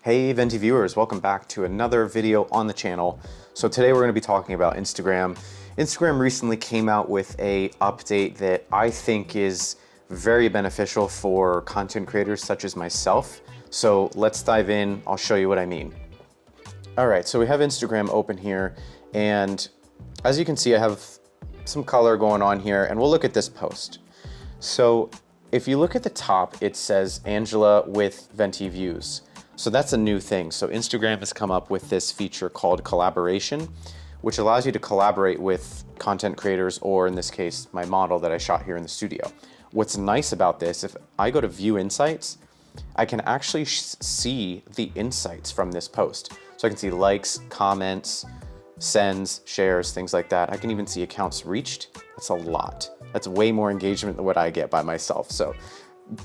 Hey Venti viewers, welcome back to another video on the channel. So today we're going to be talking about Instagram. Instagram recently came out with a update that I think is very beneficial for content creators such as myself. So let's dive in, I'll show you what I mean. All right, so we have Instagram open here, and as you can see I have some color going on here, and we'll look at this post. So if you look at the top, it says Angela with Venti views. So that's a new thing. So Instagram has come up with this feature called Collaboration, which allows you to collaborate with content creators, or in this case, my model that I shot here in the studio. What's nice about this, if I go to view insights, I can actually see the insights from this post. So I can see likes, comments, sends, shares, things like that. I can even see accounts reached. That's a lot. That's way more engagement than what I get by myself. So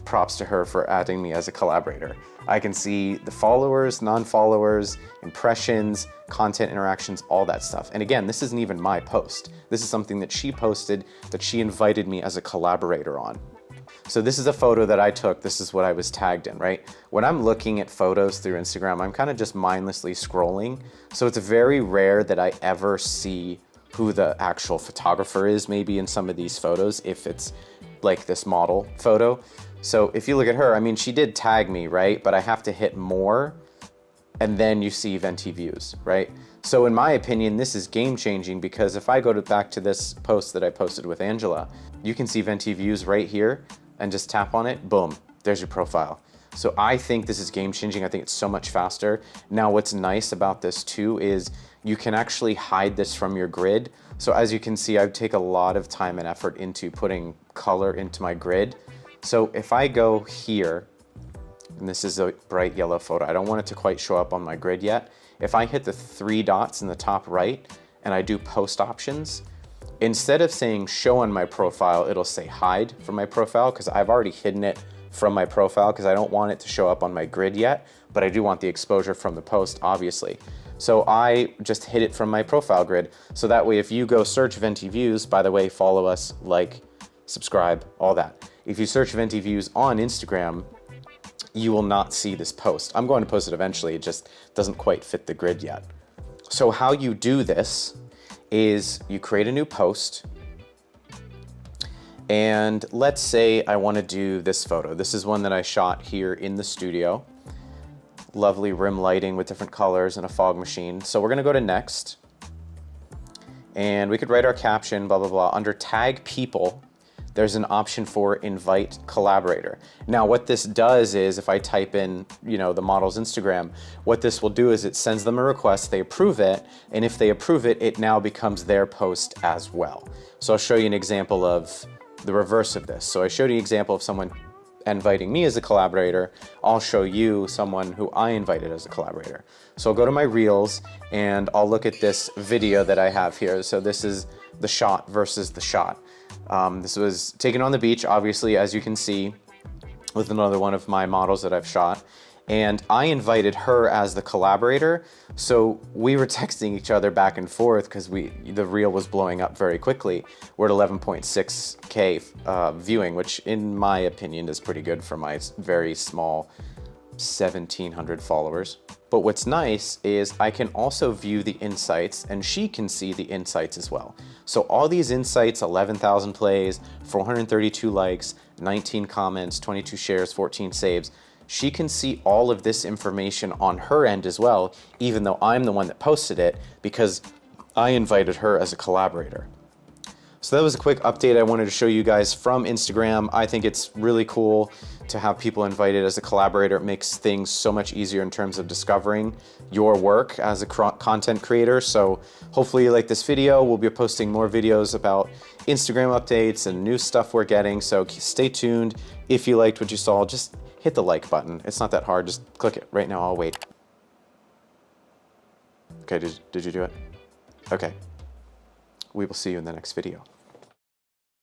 props to her for adding me as a collaborator. I can see the followers, non-followers, impressions, content interactions, all that stuff. And again, this isn't even my post. This is something that she posted that she invited me as a collaborator on. So this is a photo that I took. This is what I was tagged in, right? When I'm looking at photos through Instagram, I'm kind of just mindlessly scrolling. So it's very rare that I ever see who the actual photographer is, maybe in some of these photos, if it's like this model photo. So if you look at her, I mean, she did tag me, right? But I have to hit more, and then you see Venti views, right? So in my opinion, this is game changing, because if I go back to this post that I posted with Angela, you can see Venti views right here, and just tap on it, boom, there's your profile. So I think this is game changing. I think it's so much faster. Now, what's nice about this too is you can actually hide this from your grid. So as you can see, I take a lot of time and effort into putting color into my grid. So if I go here, and this is a bright yellow photo, I don't want it to quite show up on my grid yet. If I hit the three dots in the top right and I do post options, instead of saying show on my profile, it'll say hide from my profile, because I've already hidden it from my profile because I don't want it to show up on my grid yet, but I do want the exposure from the post, obviously. So I just hid it from my profile grid. So that way, if you go search Venti views, by the way, follow us, like, subscribe, all that. If you search Venti views on Instagram, you will not see this post. I'm going to post it eventually, it just doesn't quite fit the grid yet. So how you do this is you create a new post, and let's say I want to do this photo. This is one that I shot here in the studio. Lovely rim lighting with different colors and a fog machine. So we're going to go to next, and we could write our caption, blah, blah, blah. Under tag people, there's an option for invite collaborator. Now what this does is, if I type in, the model's Instagram, what this will do is it sends them a request, they approve it, and if they approve it, it now becomes their post as well. So I'll show you an example of the reverse of this. So I showed you an example of someone inviting me as a collaborator. I'll show you someone who I invited as a collaborator. So I'll go to my Reels and I'll look at this video that I have here. So this is the shot versus the shot. This was taken on the beach, obviously, as you can see, with another one of my models that I've shot. And I invited her as the collaborator. So we were texting each other back and forth because the reel was blowing up very quickly. We're at 11.6K viewing, which in my opinion is pretty good for my very small 1,700 followers. But what's nice is I can also view the insights, and she can see the insights as well. So all these insights, 11,000 plays, 432 likes, 19 comments, 22 shares, 14 saves, she can see all of this information on her end as well, even though I'm the one that posted it, because I invited her as a collaborator. So that was a quick update I wanted to show you guys from Instagram. I think it's really cool to have people invited as a collaborator. It makes things so much easier in terms of discovering your work as a content creator. So hopefully you like this video. We'll be posting more videos about Instagram updates and new stuff we're getting. So stay tuned. If you liked what you saw, just hit the like button. It's not that hard. Just click it right now. I'll wait. Okay, did you do it? Okay. We will see you in the next video.